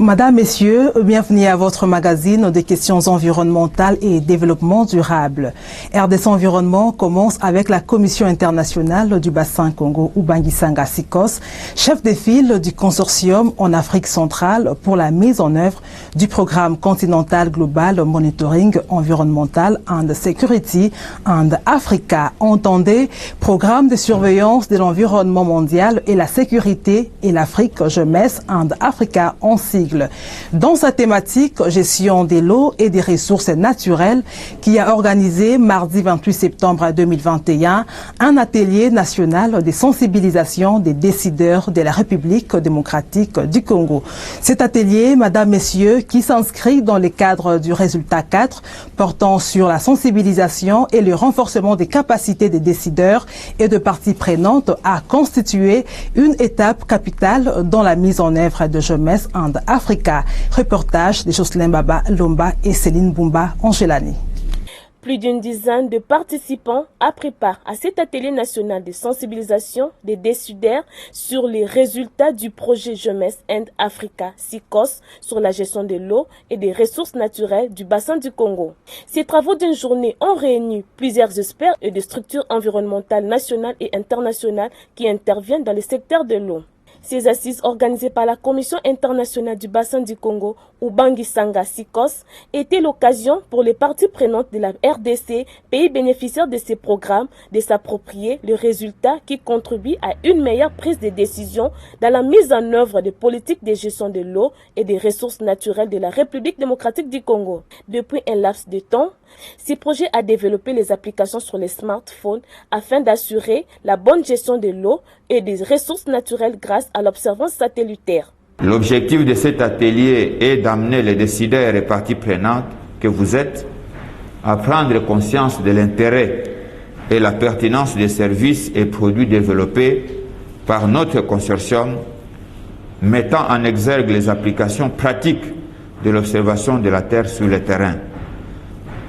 Madame, Messieurs, bienvenue à votre magazine des questions environnementales et développement durable. RDC Environnement commence avec la Commission internationale du bassin Congo Ubangi-Sanga Sikos, chef de file du consortium en Afrique centrale pour la mise en œuvre du programme continental global monitoring environnemental and security and Africa. Entendez, programme de surveillance de l'environnement mondial et la sécurité et l'Afrique jeunesse and Africa en sigle. Dans sa thématique gestion de l'eau et des ressources naturelles, qui a organisé mardi 28 septembre 2021 un atelier national de sensibilisation des décideurs de la République démocratique du Congo. Cet atelier, Madame, Messieurs, qui s'inscrit dans le cadre du résultat 4 portant sur la sensibilisation et le renforcement des capacités des décideurs et de parties prenantes, a constitué une étape capitale dans la mise en œuvre de Jeunesse and Africa. Reportage de Jocelyn Baba Lomba et Céline Bumba Angelani. Plus d'une dizaine de participants a pris part à cet atelier national de sensibilisation des décideurs sur les résultats du projet Jeunesse and Africa SICOS sur la gestion de l'eau et des ressources naturelles du bassin du Congo. Ces travaux d'une journée ont réuni plusieurs experts et des structures environnementales nationales et internationales qui interviennent dans le secteur de l'eau. Ces assises organisées par la Commission internationale du bassin du Congo, Ubangi-Sanga Sikos, étaient l'occasion pour les parties prenantes de la RDC, pays bénéficiaires de ces programmes, de s'approprier les résultats qui contribuent à une meilleure prise de décision dans la mise en œuvre des politiques de gestion de l'eau et des ressources naturelles de la République démocratique du Congo. Depuis un laps de temps, ce projet a développé les applications sur les smartphones afin d'assurer la bonne gestion de l'eau et des ressources naturelles grâce à l'observance satellitaire. L'objectif de cet atelier est d'amener les décideurs et parties prenantes que vous êtes à prendre conscience de l'intérêt et la pertinence des services et produits développés par notre consortium, mettant en exergue les applications pratiques de l'observation de la Terre sur le terrain,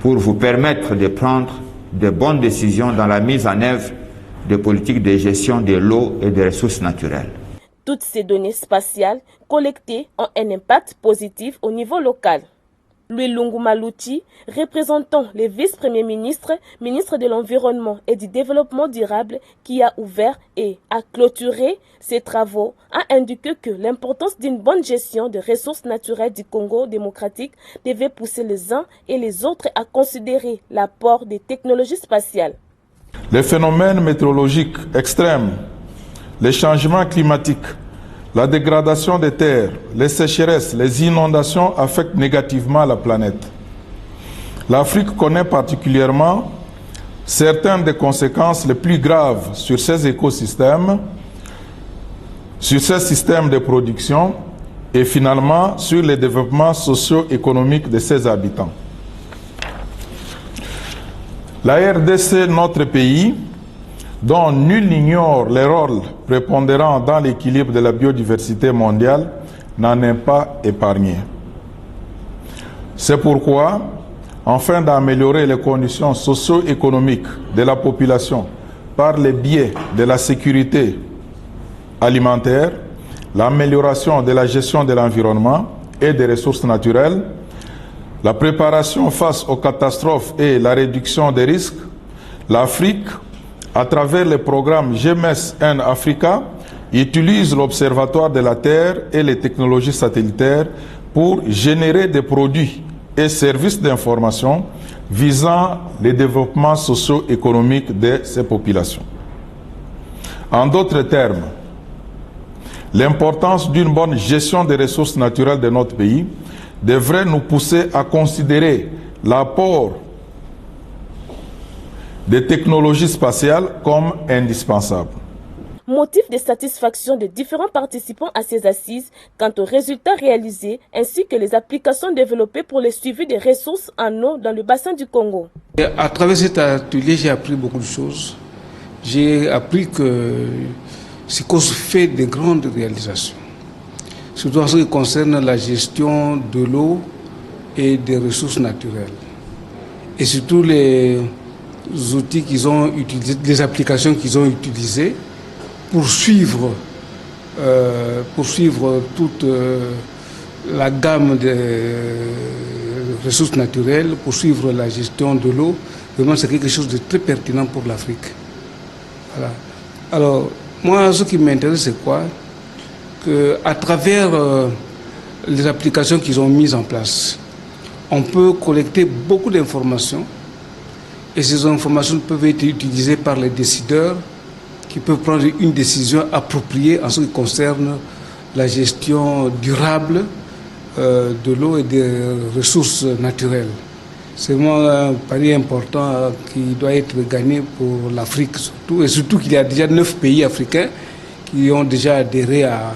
pour vous permettre de prendre de bonnes décisions dans la mise en œuvre de politiques de gestion de l'eau et des ressources naturelles. Toutes ces données spatiales collectées ont un impact positif au niveau local. Louis Lungu Maluti, représentant le vice-premier ministre, ministre de l'Environnement et du Développement durable, qui a ouvert et a clôturé ces travaux, a indiqué que l'importance d'une bonne gestion des ressources naturelles du Congo démocratique devait pousser les uns et les autres à considérer l'apport des technologies spatiales. Les phénomènes météorologiques extrêmes, les changements climatiques, la dégradation des terres, les sécheresses, les inondations affectent négativement la planète. L'Afrique connaît particulièrement certaines des conséquences les plus graves sur ces écosystèmes, sur ces systèmes de production et finalement sur le développement socio-économique de ses habitants. La RDC, notre pays, dont nul n'ignore les rôles prépondérants dans l'équilibre de la biodiversité mondiale, n'en est pas épargné. C'est pourquoi, afin d'améliorer les conditions socio-économiques de la population par le biais de la sécurité alimentaire, l'amélioration de la gestion de l'environnement et des ressources naturelles, la préparation face aux catastrophes et la réduction des risques, l'Afrique, à travers le programme GMES and Africa, utilise l'Observatoire de la Terre et les technologies satellitaires pour générer des produits et services d'information visant le développement socio-économique de ces populations. En d'autres termes, l'importance d'une bonne gestion des ressources naturelles de notre pays devrait nous pousser à considérer l'apport des technologies spatiales comme indispensable. Motif de satisfaction des différents participants à ces assises quant aux résultats réalisés ainsi que les applications développées pour le suivi des ressources en eau dans le bassin du Congo. Et à travers cet atelier, j'ai appris beaucoup de choses. J'ai appris que SICOS fait de grandes réalisations, surtout en ce qui concerne la gestion de l'eau et des ressources naturelles. Et surtout les outils qu'ils ont utilisés, les applications qu'ils ont utilisées pour suivre la gamme des ressources naturelles, poursuivre la gestion de l'eau, vraiment c'est quelque chose de très pertinent pour l'Afrique. Voilà. Alors, moi, ce qui m'intéresse, c'est quoi? Qu'à travers les applications qu'ils ont mises en place, on peut collecter beaucoup d'informations et ces informations peuvent être utilisées par les décideurs qui peuvent prendre une décision appropriée en ce qui concerne la gestion durable de l'eau et des ressources naturelles. C'est vraiment un pari important qui doit être gagné pour l'Afrique surtout, et surtout qu'il y a déjà 9 pays africains qui ont déjà adhéré à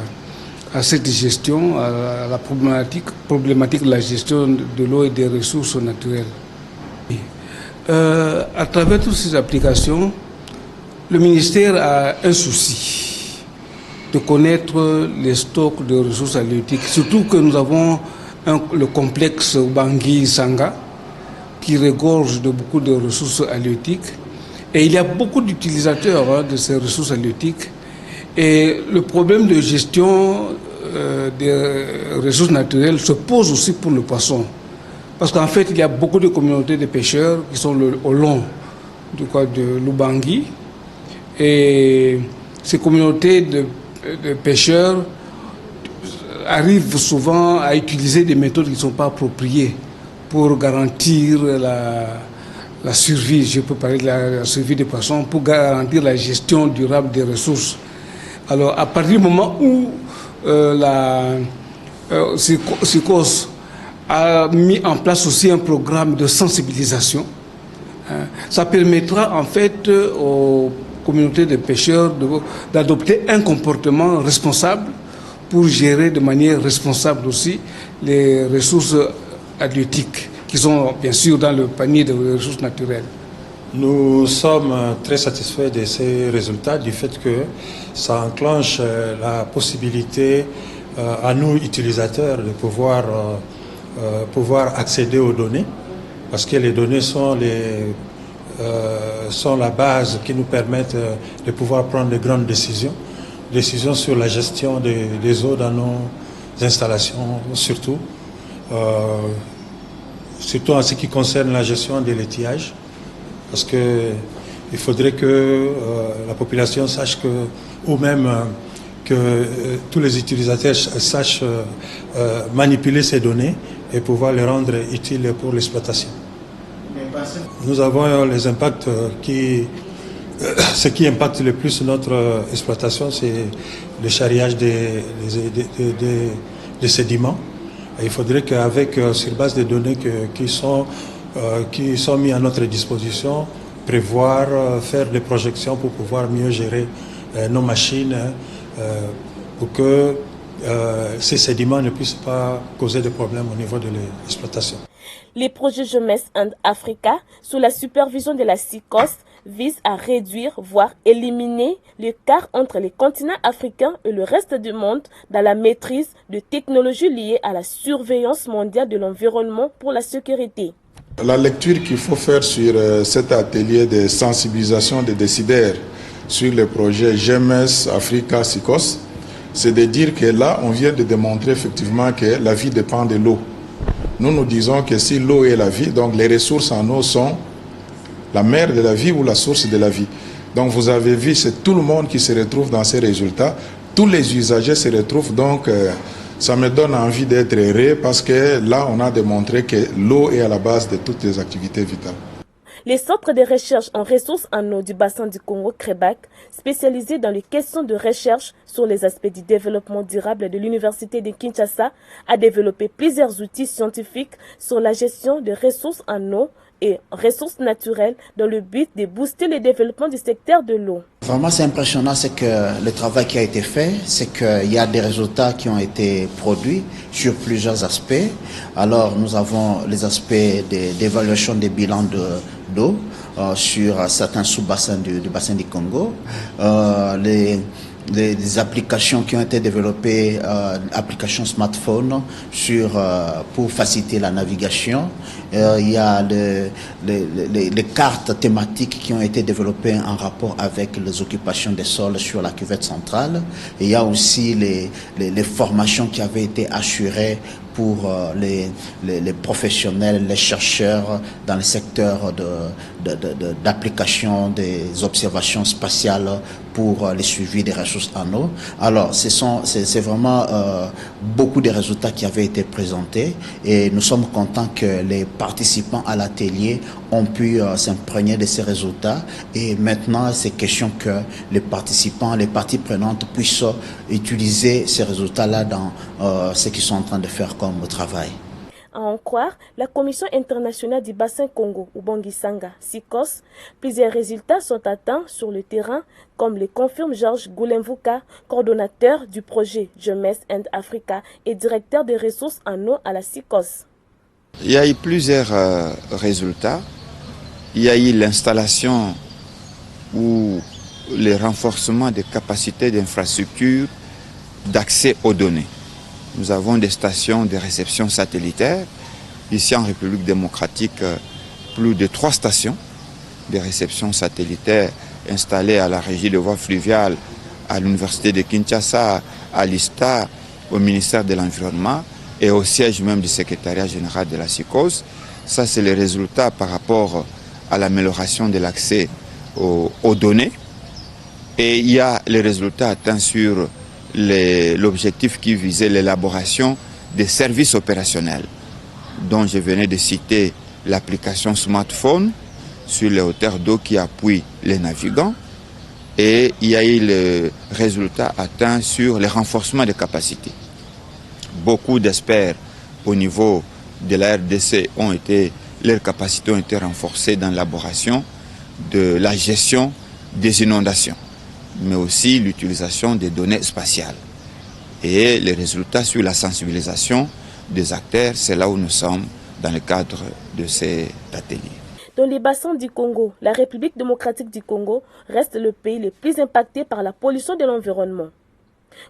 cette gestion, à la problématique de la gestion de l'eau et des ressources naturelles. À travers toutes ces applications, le ministère a un souci de connaître les stocks de ressources halieutiques, surtout que nous avons le complexe Bangui-Sanga qui regorge de beaucoup de ressources halieutiques. Et il y a beaucoup d'utilisateurs de ces ressources halieutiques. Et le problème de gestion des ressources naturelles se pose aussi pour le poisson. Parce qu'en fait, il y a beaucoup de communautés de pêcheurs qui sont au long de l'Ubangui. Et ces communautés de pêcheurs arrivent souvent à utiliser des méthodes qui ne sont pas appropriées pour garantir la survie, je peux parler de la survie des poissons, pour garantir la gestion durable des ressources. Alors, à partir du moment où la SICOS a mis en place aussi un programme de sensibilisation, ça permettra en fait aux communautés de pêcheurs d'adopter un comportement responsable pour gérer de manière responsable aussi les ressources halieutiques qui sont bien sûr dans le panier des ressources naturelles. Nous sommes très satisfaits de ces résultats du fait que ça enclenche la possibilité à nous utilisateurs de pouvoir accéder aux données, parce que les données sont la base qui nous permettent de pouvoir prendre de grandes décisions sur la gestion des eaux dans nos installations, surtout en ce qui concerne la gestion des laitillages, parce que il faudrait que la population sache ou même que tous les utilisateurs sachent manipuler ces données et pouvoir les rendre utiles pour l'exploitation. Nous avons les impacts ce qui impacte le plus notre exploitation, c'est le charriage des sédiments. Et il faudrait qu'avec, sur base des données qui sont mis à notre disposition, prévoir, faire des projections pour pouvoir mieux gérer nos machines pour que ces sédiments ne puissent pas causer de problèmes au niveau de l'exploitation. Les projets Jeunesse and Africa, sous la supervision de la SICOS, visent à réduire, voire éliminer l'écart entre les continents africains et le reste du monde dans la maîtrise de technologies liées à la surveillance mondiale de l'environnement pour la sécurité. La lecture qu'il faut faire sur cet atelier de sensibilisation des décideurs sur le projet Jeunesse Africa SICOS, c'est de dire que là, on vient de démontrer effectivement que la vie dépend de l'eau. Nous disons que si l'eau est la vie, donc les ressources en eau sont la mère de la vie ou la source de la vie. Donc vous avez vu, c'est tout le monde qui se retrouve dans ces résultats. Tous les usagers se retrouvent, donc ça me donne envie d'être heureux parce que là, on a démontré que l'eau est à la base de toutes les activités vitales. Les centres de recherche en ressources en eau du bassin du Congo, CREBAC, spécialisés dans les questions de recherche sur les aspects du développement durable de l'Université de Kinshasa, a développé plusieurs outils scientifiques sur la gestion des ressources en eau et ressources naturelles dans le but de booster le développement du secteur de l'eau. Vraiment, c'est impressionnant, c'est que le travail qui a été fait, c'est qu'il y a des résultats qui ont été produits sur plusieurs aspects. Alors, nous avons les aspects d'évaluation des bilans d'eau sur certains sous-bassins du bassin du Congo, des applications qui ont été développées, applications smartphone pour faciliter la navigation. Il y a les cartes thématiques qui ont été développées en rapport avec les occupations des sols sur la cuvette centrale. Et il y a aussi les formations qui avaient été assurées pour les professionnels, les chercheurs dans le secteur d'application des observations spatiales pour les suivis des ressources en eau. Alors, c'est vraiment beaucoup de résultats qui avaient été présentés et nous sommes contents que les participants à l'atelier ont pu s'imprégner de ces résultats et maintenant, c'est question que les participants, les parties prenantes puissent utiliser ces résultats-là dans ce qu'ils sont en train de faire comme travail. À en croire la Commission internationale du bassin Congo, Ubangi-Sanga, SICOS, plusieurs résultats sont atteints sur le terrain, comme le confirme Georges Goulemvuka, coordonnateur du projet Jeunesse and Africa et directeur des ressources en eau à la SICOS. Il y a eu plusieurs résultats. Il y a eu l'installation ou le renforcement des capacités d'infrastructure d'accès aux données. Nous avons des stations de réception satellitaires. Ici en République démocratique, plus de 3 stations de réception satellitaire installées à la régie de voies fluviales, à l'université de Kinshasa, à l'ISTA, au ministère de l'Environnement et au siège même du secrétariat général de la SICOS. Ça, c'est les résultats par rapport à l'amélioration de l'accès aux données. Et il y a les résultats atteints sur l'objectif qui visait l'élaboration des services opérationnels, dont je venais de citer l'application smartphone sur les hauteurs d'eau qui appuie les navigants. Et il y a eu le résultat atteint sur le renforcement des capacités. Beaucoup d'experts au niveau de la RDC leurs capacités ont été renforcées dans l'élaboration de la gestion des inondations, mais aussi l'utilisation des données spatiales. Et les résultats sur la sensibilisation des acteurs, c'est là où nous sommes dans le cadre de cet atelier. Dans les bassins du Congo, la République démocratique du Congo reste le pays le plus impacté par la pollution de l'environnement.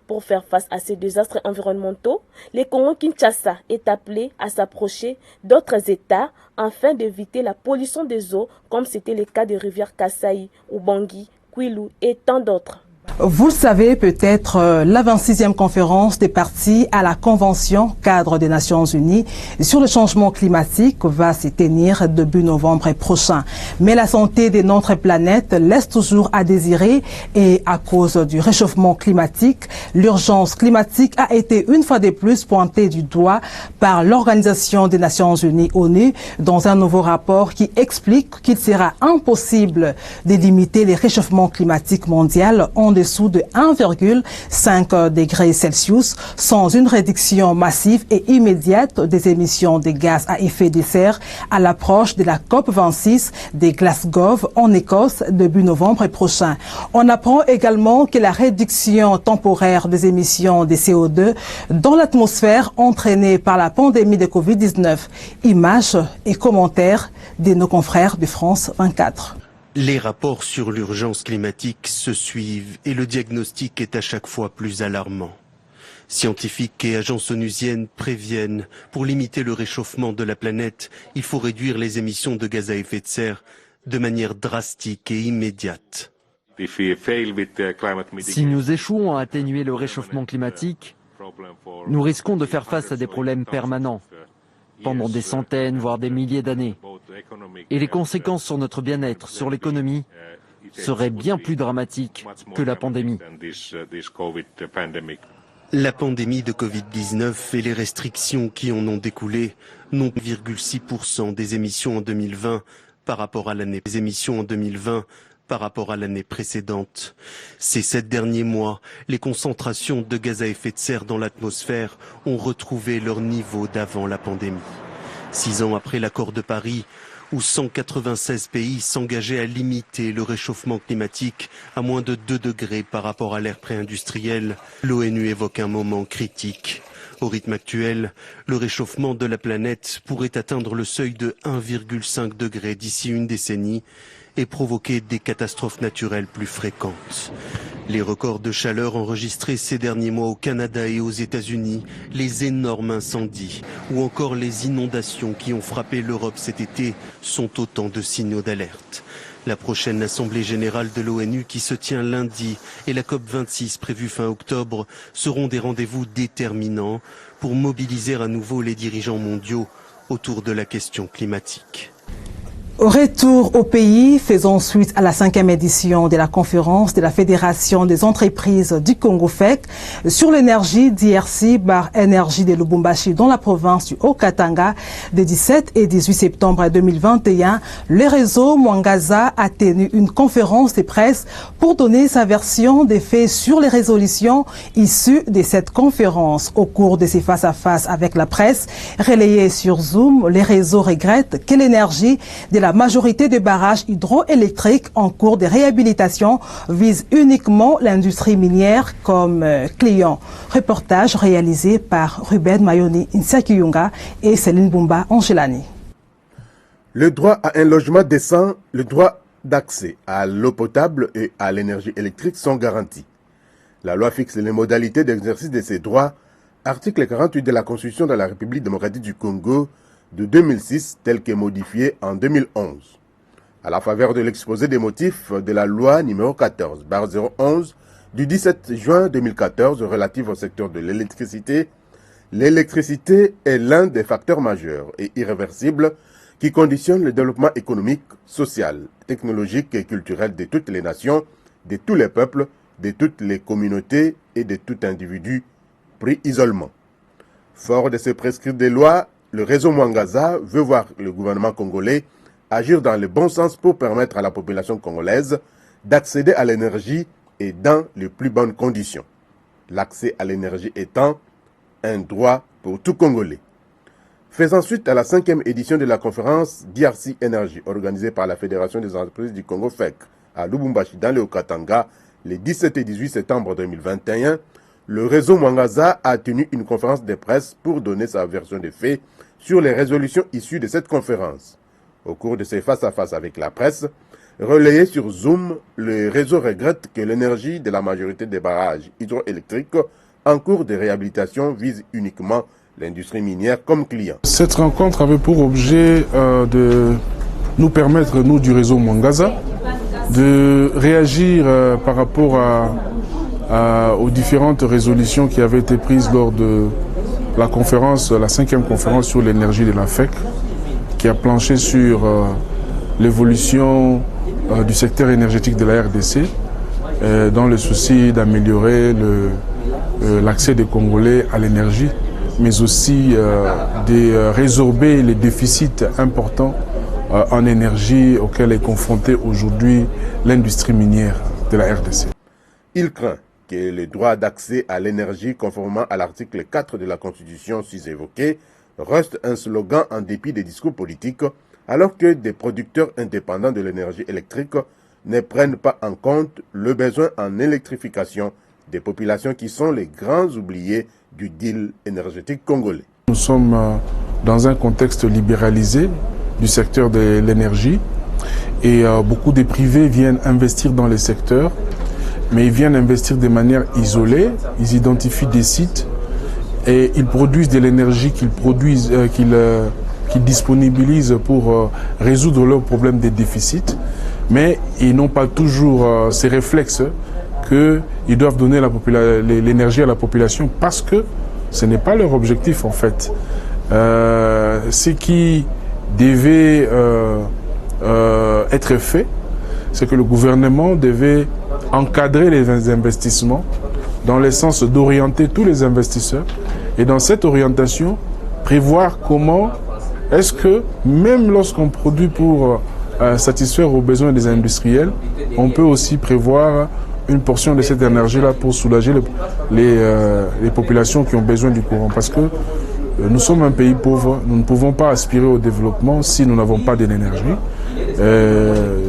Pour faire face à ces désastres environnementaux, le Congo-Kinshasa est appelé à s'approcher d'autres États afin d'éviter la pollution des eaux, comme c'était le cas des rivières Kasaï, Ubangi, Kwilu et tant d'autres. Vous le savez peut-être, la 26e conférence des parties à la Convention cadre des Nations Unies sur le changement climatique va se tenir début novembre prochain. Mais la santé de notre planète laisse toujours à désirer et à cause du réchauffement climatique, l'urgence climatique a été une fois de plus pointée du doigt par l'Organisation des Nations Unies ONU dans un nouveau rapport qui explique qu'il sera impossible de limiter les réchauffements climatiques mondiaux en dessous de 1,5 degrés Celsius sans une réduction massive et immédiate des émissions de gaz à effet de serre à l'approche de la COP26 de Glasgow en Écosse début novembre prochain. On apprend également que la réduction temporaire des émissions de CO2 dans l'atmosphère entraînée par la pandémie de Covid-19. Images et commentaires de nos confrères de France 24. Les rapports sur l'urgence climatique se suivent et le diagnostic est à chaque fois plus alarmant. Scientifiques et agences onusiennes préviennent, pour limiter le réchauffement de la planète, il faut réduire les émissions de gaz à effet de serre de manière drastique et immédiate. Si nous échouons à atténuer le réchauffement climatique, nous risquons de faire face à des problèmes permanents pendant des centaines, voire des milliers d'années. Et les conséquences sur notre bien-être, sur l'économie, seraient bien plus dramatiques que la pandémie. La pandémie de Covid-19 et les restrictions qui en ont découlé n'ont 0,6% des émissions en 2020 par rapport à l'année précédente. Ces 7 derniers mois, les concentrations de gaz à effet de serre dans l'atmosphère ont retrouvé leur niveau d'avant la pandémie. 6 ans après l'accord de Paris, où 196 pays s'engageaient à limiter le réchauffement climatique à moins de 2 degrés par rapport à l'ère pré-industrielle, l'ONU évoque un moment critique. Au rythme actuel, le réchauffement de la planète pourrait atteindre le seuil de 1,5 degré d'ici une décennie et provoquer des catastrophes naturelles plus fréquentes. Les records de chaleur enregistrés ces derniers mois au Canada et aux États-Unis, les énormes incendies ou encore les inondations qui ont frappé l'Europe cet été sont autant de signaux d'alerte. La prochaine Assemblée générale de l'ONU qui se tient lundi et la COP26 prévue fin octobre seront des rendez-vous déterminants pour mobiliser à nouveau les dirigeants mondiaux autour de la question climatique. Retour au pays, faisons suite à la 5e édition de la conférence de la Fédération des entreprises du Congo FEC sur l'énergie d'IRC Bar Énergie de Lubumbashi dans la province du Haut-Katanga. Des 17 et 18 septembre 2021, le réseau Mwangaza a tenu une conférence de presse pour donner sa version des faits sur les résolutions issues de cette conférence. Au cours de ces face-à-face avec la presse, relayés sur Zoom, les réseaux regrettent que l'énergie de la majorité des barrages hydroélectriques en cours de réhabilitation vise uniquement l'industrie minière comme client. Reportage réalisé par Ruben Mayoni Insakiyunga et Céline Bumba Angelani. Le droit à un logement décent, le droit d'accès à l'eau potable et à l'énergie électrique sont garantis. La loi fixe les modalités d'exercice de ces droits, article 48 de la Constitution de la République démocratique du Congo de 2006, tel que modifié en 2011. À la faveur de l'exposé des motifs de la loi numéro 14/011 du 17 juin 2014 relative au secteur de l'électricité, l'électricité est l'un des facteurs majeurs et irréversibles qui conditionnent le développement économique, social, technologique et culturel de toutes les nations, de tous les peuples, de toutes les communautés et de tout individu pris isolement. Fort de ce prescrit des lois, le réseau Mwangaza veut voir le gouvernement congolais agir dans le bon sens pour permettre à la population congolaise d'accéder à l'énergie et dans les plus bonnes conditions. L'accès à l'énergie étant un droit pour tout Congolais. Faisant suite à la 5e édition de la conférence DRC Énergie organisée par la Fédération des entreprises du Congo FEC à Lubumbashi dans le Haut-Katanga les 17 et 18 septembre 2021, le réseau Mwangaza a tenu une conférence de presse pour donner sa version des faits sur les résolutions issues de cette conférence. Au cours de ces face-à-face avec la presse, relayé sur Zoom, le réseau regrette que l'énergie de la majorité des barrages hydroélectriques en cours de réhabilitation vise uniquement l'industrie minière comme client. Cette rencontre avait pour objet de nous permettre, nous du réseau Mwangaza, de réagir par rapport aux différentes résolutions qui avaient été prises lors de la conférence, la 5e conférence sur l'énergie de la FEC, qui a planché sur l'évolution du secteur énergétique de la RDC, dans le souci d'améliorer l'accès des Congolais à l'énergie, mais aussi de résorber les déficits importants en énergie auxquels est confrontée aujourd'hui l'industrie minière de la RDC. Il craint que le droit d'accès à l'énergie, conformément à l'article 4 de la Constitution sus-évoqué, reste un slogan en dépit des discours politiques, alors que des producteurs indépendants de l'énergie électrique ne prennent pas en compte le besoin en électrification des populations qui sont les grands oubliés du deal énergétique congolais. Nous sommes dans un contexte libéralisé du secteur de l'énergie et beaucoup de privés viennent investir dans les secteurs, mais ils viennent investir de manière isolée, ils identifient des sites et ils produisent de l'énergie qu'ils disponibilisent pour résoudre leurs problèmes de déficit, mais ils n'ont pas toujours ces réflexes qu'ils doivent donner l'énergie à la population parce que ce n'est pas leur objectif en fait. Ce qui devait être fait, c'est que le gouvernement devait encadrer les investissements dans le sens d'orienter tous les investisseurs et dans cette orientation, prévoir comment est-ce que même lorsqu'on produit pour satisfaire aux besoins des industriels, on peut aussi prévoir une portion de cette énergie-là pour soulager les populations qui ont besoin du courant. Parce que nous sommes un pays pauvre, nous ne pouvons pas aspirer au développement si nous n'avons pas d'énergie.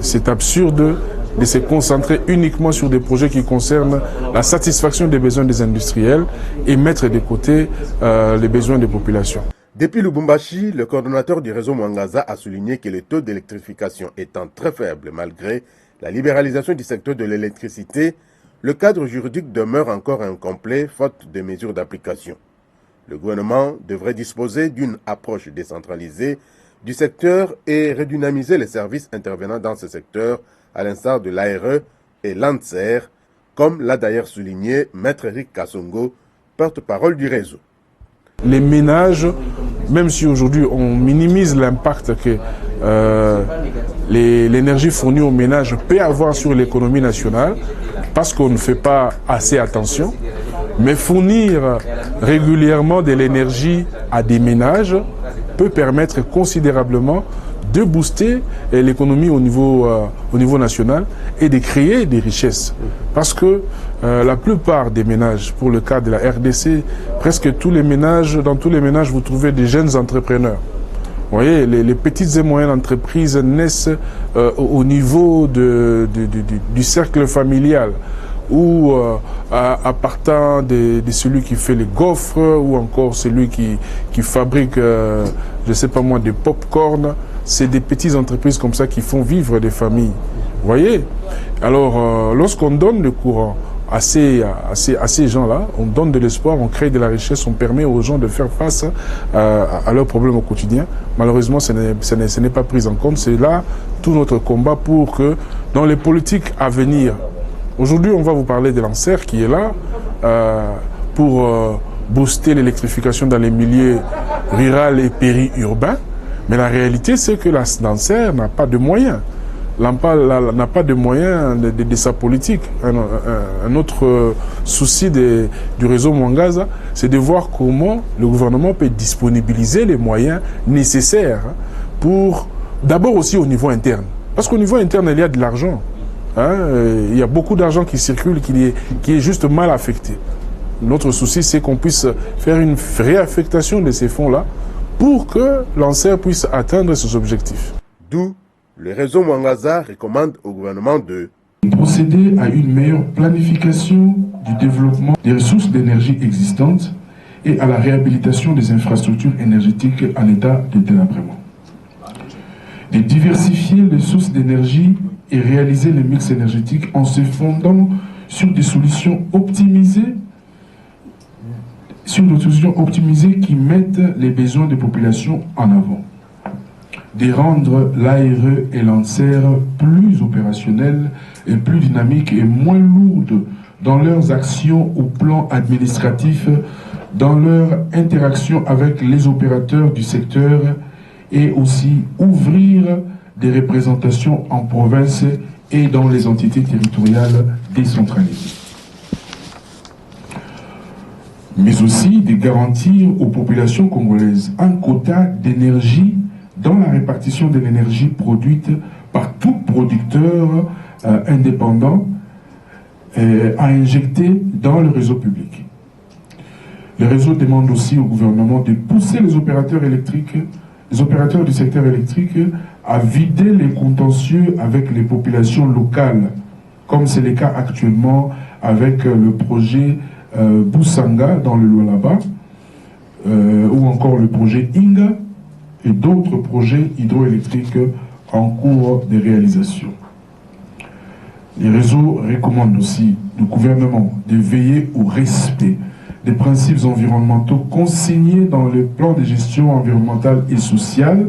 C'est absurde de se concentrer uniquement sur des projets qui concernent la satisfaction des besoins des industriels et mettre de côté les besoins des populations. Depuis Lubumbashi, le coordonnateur du réseau Mwangaza a souligné que le taux d'électrification étant très faible malgré la libéralisation du secteur de l'électricité, le cadre juridique demeure encore incomplet faute de mesures d'application. Le gouvernement devrait disposer d'une approche décentralisée du secteur et redynamiser les services intervenant dans ce secteur, à l'instar de l'ARE et l'ANSER, comme l'a d'ailleurs souligné Maître Eric Kassongo, porte-parole du réseau. Les ménages, même si aujourd'hui on minimise l'impact que l'énergie fournie aux ménages peut avoir sur l'économie nationale, parce qu'on ne fait pas assez attention, mais fournir régulièrement de l'énergie à des ménages peut permettre considérablement de booster l'économie au niveau national et de créer des richesses. Parce que la plupart des ménages, pour le cas de la RDC, presque tous les ménages, dans tous les ménages, vous trouvez des jeunes entrepreneurs. Vous voyez, les petites et moyennes entreprises naissent au niveau du cercle familial, ou à partant de celui qui fait les gaufres, ou encore celui qui fabrique, je ne sais pas moi, des pop-corn. C'est des petites entreprises comme ça qui font vivre des familles. Vous voyez? Alors, lorsqu'on donne le courant à ces gens-là, on donne de l'espoir, on crée de la richesse, on permet aux gens de faire face à leurs problèmes au quotidien. Malheureusement, ce n'est pas pris en compte. C'est là tout notre combat pour que, dans les politiques à venir, aujourd'hui, on va vous parler de l'ANSER qui est là pour booster l'électrification dans les milieux ruraux et périurbains. Mais la réalité, c'est que l'ANSER n'a pas de moyens. N'a pas de moyens de sa politique. Un autre souci du réseau Mwangaza, c'est de voir comment le gouvernement peut disponibiliser les moyens nécessaires pour, d'abord aussi au niveau interne. Parce qu'au niveau interne, il y a de l'argent. Il y a beaucoup d'argent qui circule, qui est juste mal affecté. Notre souci, c'est qu'on puisse faire une réaffectation de ces fonds-là pour que l'ANSER puisse atteindre ses objectifs. D'où le réseau Mwangaza recommande au gouvernement de procéder à une meilleure planification du développement des ressources d'énergie existantes et à la réhabilitation des infrastructures énergétiques en état de délabrement. De diversifier les sources d'énergie et réaliser les mix énergétiques en se fondant sur des solutions optimisées qui mettent les besoins des populations en avant. De rendre l'ARE et l'ANSER plus opérationnels et plus dynamiques et moins lourdes dans leurs actions au plan administratif, dans leur interaction avec les opérateurs du secteur et aussi ouvrir des représentations en province et dans les entités territoriales décentralisées. Mais aussi de garantir aux populations congolaises un quota d'énergie dans la répartition de l'énergie produite par tout producteur indépendant à injecter dans le réseau public. Le réseau demande aussi au gouvernement de pousser les opérateurs du secteur électrique à vider les contentieux avec les populations locales, comme c'est le cas actuellement avec le projet Boussanga dans le Lualaba, ou encore le projet Inga et d'autres projets hydroélectriques en cours de réalisation. Les réseaux recommandent aussi au gouvernement de veiller au respect des principes environnementaux consignés dans le plan de gestion environnementale et sociale,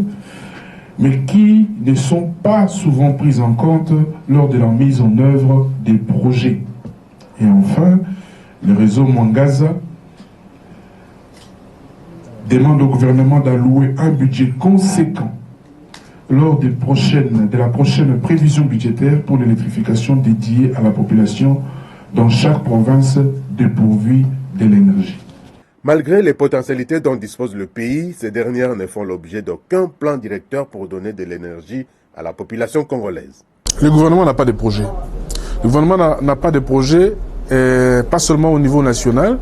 mais qui ne sont pas souvent pris en compte lors de la mise en œuvre des projets. Et enfin, le réseau Mwangaza demande au gouvernement d'allouer un budget conséquent lors de la prochaine prévision budgétaire pour l'électrification dédiée à la population dans chaque province dépourvue de l'énergie. Malgré les potentialités dont dispose le pays, ces dernières ne font l'objet d'aucun plan directeur pour donner de l'énergie à la population congolaise. Le gouvernement n'a pas de projet. Le gouvernement n'a pas de projet, pas seulement au niveau national,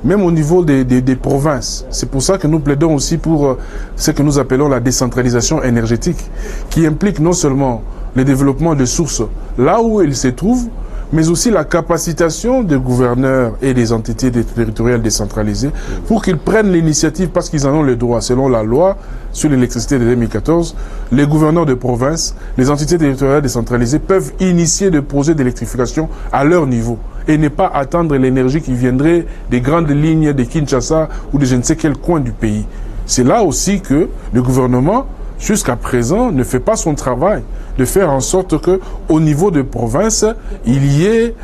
même au niveau des provinces. C'est pour ça que nous plaidons aussi pour ce que nous appelons la décentralisation énergétique, qui implique non seulement le développement des sources là où elles se trouvent, mais aussi la capacitation des gouverneurs et des entités territoriales décentralisées pour qu'ils prennent l'initiative parce qu'ils en ont le droit. Selon la loi sur l'électricité de 2014, les gouverneurs de province, les entités territoriales décentralisées peuvent initier des projets d'électrification à leur niveau et ne pas attendre l'énergie qui viendrait des grandes lignes de Kinshasa ou de je ne sais quel coin du pays. C'est là aussi que le gouvernement, jusqu'à présent, ne fait pas son travail de faire en sorte que, au niveau de province, il y ait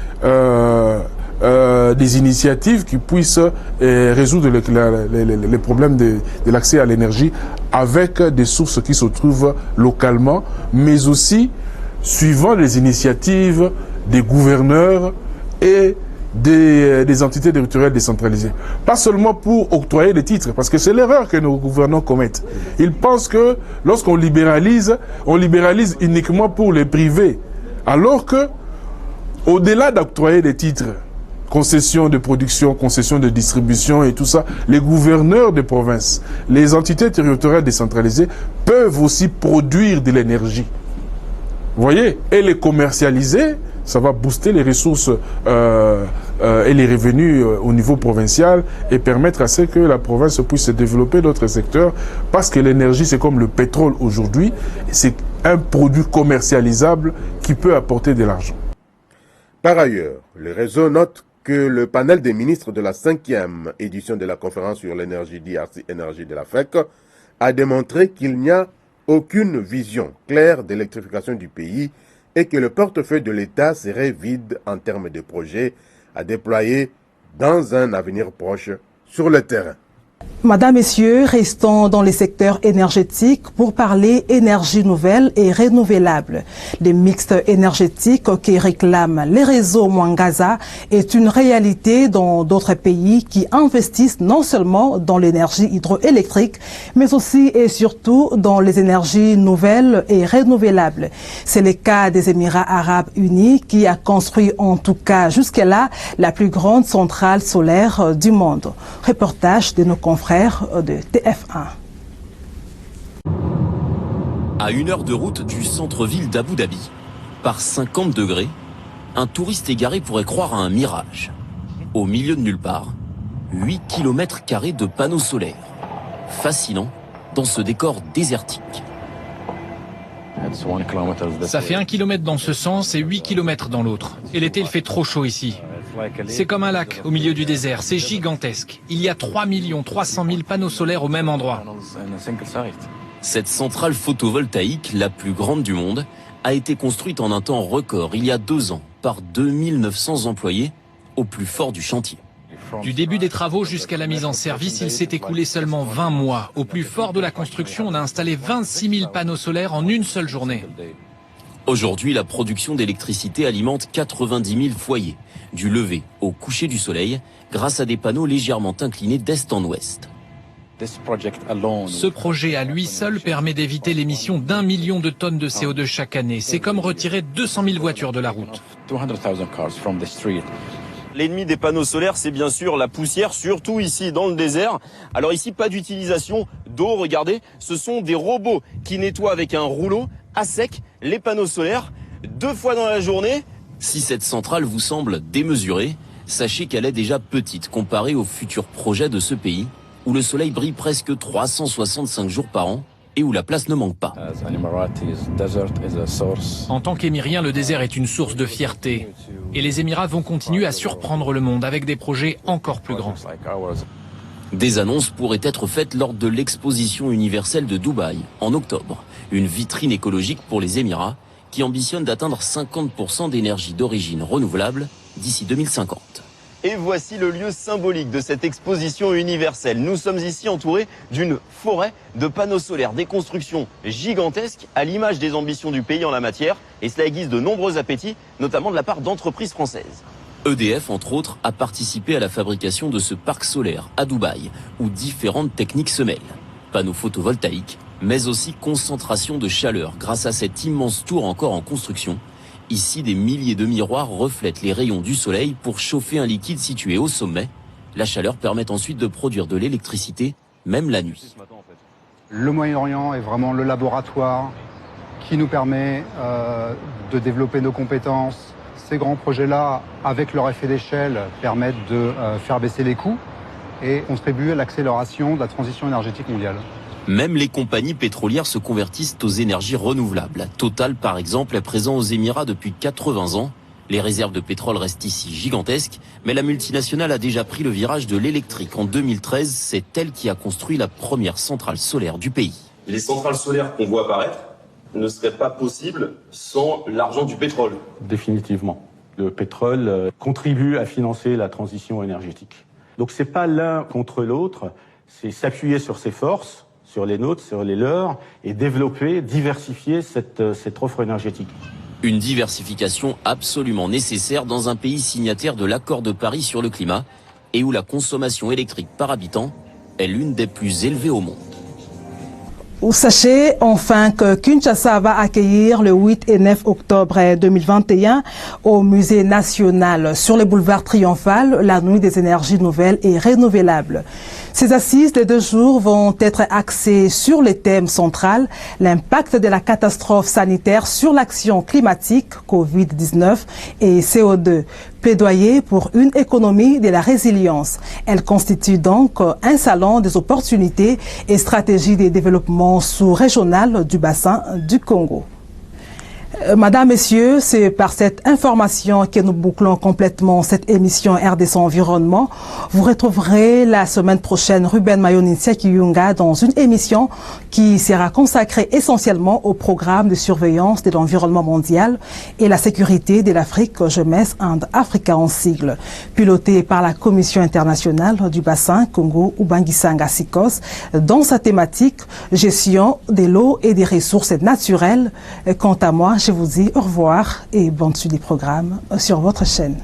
des initiatives qui puissent résoudre les problèmes de l'accès à l'énergie avec des sources qui se trouvent localement, mais aussi suivant les initiatives des gouverneurs et des entités territoriales décentralisées. Pas seulement pour octroyer des titres, parce que c'est l'erreur que nos gouvernants commettent. Ils pensent que lorsqu'on libéralise, on libéralise uniquement pour les privés. Alors que, au-delà d'octroyer des titres, concessions de production, concessions de distribution et tout ça, les gouverneurs de province, les entités territoriales décentralisées peuvent aussi produire de l'énergie. Vous voyez? Et les commercialiser, ça va booster les ressources et les revenus au niveau provincial et permettre à ce que la province puisse développer d'autres secteurs parce que l'énergie, c'est comme le pétrole aujourd'hui, c'est un produit commercialisable qui peut apporter de l'argent. Par ailleurs, le réseau note que le panel des ministres de la 5e édition de la conférence sur l'énergie DRC Énergie de l'Afrique a démontré qu'il n'y a aucune vision claire d'électrification du pays et que le portefeuille de l'État serait vide en termes de projets à déployer dans un avenir proche sur le terrain. Madame, Messieurs, restons dans les secteurs énergétiques pour parler énergie nouvelle et renouvelable. Le mix énergétique que réclament les réseaux Mwangaza est une réalité dans d'autres pays qui investissent non seulement dans l'énergie hydroélectrique, mais aussi et surtout dans les énergies nouvelles et renouvelables. C'est le cas des Émirats arabes unis qui a construit en tout cas jusque-là la plus grande centrale solaire du monde. Reportage de nos confrères de TF1. À 1 heure de route du centre-ville d'Abu Dhabi, par 50 degrés, un touriste égaré pourrait croire à un mirage. Au milieu de nulle part, 8 km² de panneaux solaires. Fascinant dans ce décor désertique. Ça fait 1 km dans ce sens et 8 km dans l'autre. Et l'été, il fait trop chaud ici. C'est comme un lac au milieu du désert, c'est gigantesque. Il y a 3 300 000 panneaux solaires au même endroit. Cette centrale photovoltaïque, la plus grande du monde, a été construite en un temps record, il y a 2 ans, par 2900 employés, au plus fort du chantier. Du début des travaux jusqu'à la mise en service, il s'est écoulé seulement 20 mois. Au plus fort de la construction, on a installé 26 000 panneaux solaires en une seule journée. Aujourd'hui, la production d'électricité alimente 90 000 foyers, du lever au coucher du soleil, grâce à des panneaux légèrement inclinés d'est en ouest. Ce projet à lui seul permet d'éviter l'émission d'1 million de tonnes de CO2 chaque année. C'est comme retirer 200 000 voitures de la route. L'ennemi des panneaux solaires, c'est bien sûr la poussière, surtout ici dans le désert. Alors ici, pas d'utilisation d'eau, regardez, ce sont des robots qui nettoient avec un rouleau à sec les panneaux solaires 2 fois dans la journée. Si cette centrale vous semble démesurée, sachez qu'elle est déjà petite comparée aux futurs projets de ce pays, où le soleil brille presque 365 jours par an et où la place ne manque pas. En tant qu'Émirien, le désert est une source de fierté. Et les Émirats vont continuer à surprendre le monde avec des projets encore plus grands. Des annonces pourraient être faites lors de l'exposition universelle de Dubaï, en octobre. Une vitrine écologique pour les Émirats qui ambitionne d'atteindre 50% d'énergie d'origine renouvelable d'ici 2050. Et voici le lieu symbolique de cette exposition universelle. Nous sommes ici entourés d'une forêt de panneaux solaires, des constructions gigantesques à l'image des ambitions du pays en la matière. Et cela aiguise de nombreux appétits, notamment de la part d'entreprises françaises. EDF, entre autres, a participé à la fabrication de ce parc solaire à Dubaï, où différentes techniques se mêlent. Panneaux photovoltaïques, mais aussi concentration de chaleur grâce à cette immense tour encore en construction. Ici, des milliers de miroirs reflètent les rayons du soleil pour chauffer un liquide situé au sommet. La chaleur permet ensuite de produire de l'électricité, même la nuit. Le Moyen-Orient est vraiment le laboratoire qui nous permet de développer nos compétences. ces grands projets-là, avec leur effet d'échelle, permettent de faire baisser les coûts et contribuent à l'accélération de la transition énergétique mondiale. Même les compagnies pétrolières se convertissent aux énergies renouvelables. Total, par exemple, est présent aux Émirats depuis 80 ans. Les réserves de pétrole restent ici gigantesques, mais la multinationale a déjà pris le virage de l'électrique. En 2013, c'est elle qui a construit la première centrale solaire du pays. Les centrales solaires qu'on voit apparaître ne seraient pas possibles sans l'argent du pétrole. Définitivement. Le pétrole contribue à financer la transition énergétique. Donc c'est pas l'un contre l'autre, c'est s'appuyer sur ses forces, sur les nôtres, sur les leurs, et développer, diversifier cette offre énergétique. Une diversification absolument nécessaire dans un pays signataire de l'accord de Paris sur le climat et où la consommation électrique par habitant est l'une des plus élevées au monde. Sachez enfin que Kinshasa va accueillir le 8 et 9 octobre 2021 au Musée national sur le boulevard Triomphal la nuit des énergies nouvelles et renouvelables. Ces assises de 2 jours vont être axées sur le thème central, l'impact de la catastrophe sanitaire sur l'action climatique, Covid-19 et CO2. Plaidoyer pour une économie de la résilience. Elle constitue donc un salon des opportunités et stratégies de développement sous-régional du bassin du Congo. Madame, Messieurs, c'est par cette information que nous bouclons complètement cette émission RDC Environnement. Vous retrouverez la semaine prochaine Ruben Mayonitia Kiyunga dans une émission qui sera consacrée essentiellement au programme de surveillance de l'environnement mondial et la sécurité de l'Afrique jeunesse Africa en sigle, pilotée par la Commission internationale du bassin Congo Ubangi-Sanga SICOS dans sa thématique gestion de l'eau et des ressources naturelles. Quant à moi, je vous dis au revoir et bonne suite des programmes sur votre chaîne.